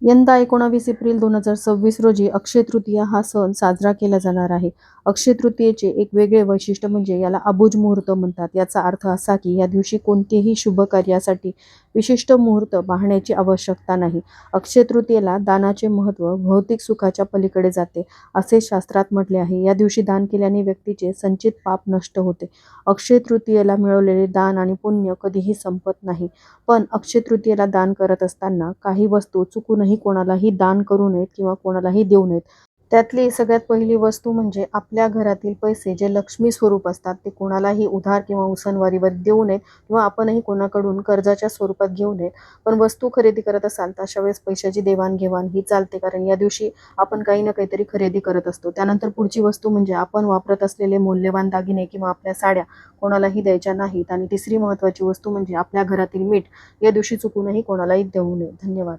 यंदा 19 एप्रिल 2026 रोजी अक्षय तृतीया हा सण साजरा केला जाणार आहे. अक्षय तृतीयेचे एक वेगळे वैशिष्ट्य म्हणजे याला अबुझ मुहूर्त म्हणतात. याचा अर्थ असा की या दिवशी कोणतेही शुभ कार्यासाठी विशिष्ट मुहूर्त पाहण्याची आवश्यकता नाही. अक्षय तृतीयेला दानाचे महत्त्व भौतिक सुखाच्या पलीकडे जाते असे शास्त्रात म्हटले आहे. या दिवशी दान केल्याने व्यक्तीचे संचित पाप नष्ट होते. अक्षय तृतीयेला मिळवलेले दान आणि पुण्य कधीही संपत नाही. पण अक्षय तृतीयेला दान करत असताना काही वस्तू चुकूनही कोणालाही दान करू नयेत किंवा कोणालाही देऊ नयेत. त्यातली सगळ्यात पहिली वस्तू म्हणजे आपल्या घरातील पैसे जे लक्ष्मी स्वरूप असतात ते कोणालाही उधार किंवा उसनवारीवर देऊ नयेत किंवा आपणही कोणाकडून कर्जाच्या स्वरूपात घेऊ नयेत. पण वस्तू खरेदी करत असाल तर अशा वेळेस पैशाची देवाणघेवाण ही चालते, कारण या दिवशी आपण काही ना काहीतरी खरेदी करत असतो. त्यानंतर पुढची वस्तू म्हणजे आपण वापरत असलेले मौल्यवान दागिने किंवा आपल्या साड्या कोणालाही द्यायच्या नाहीत. आणि तिसरी महत्त्वाची वस्तू म्हणजे आपल्या घरातील मीठ या दिवशी चुकूनही कोणालाही देऊ नये. धन्यवाद.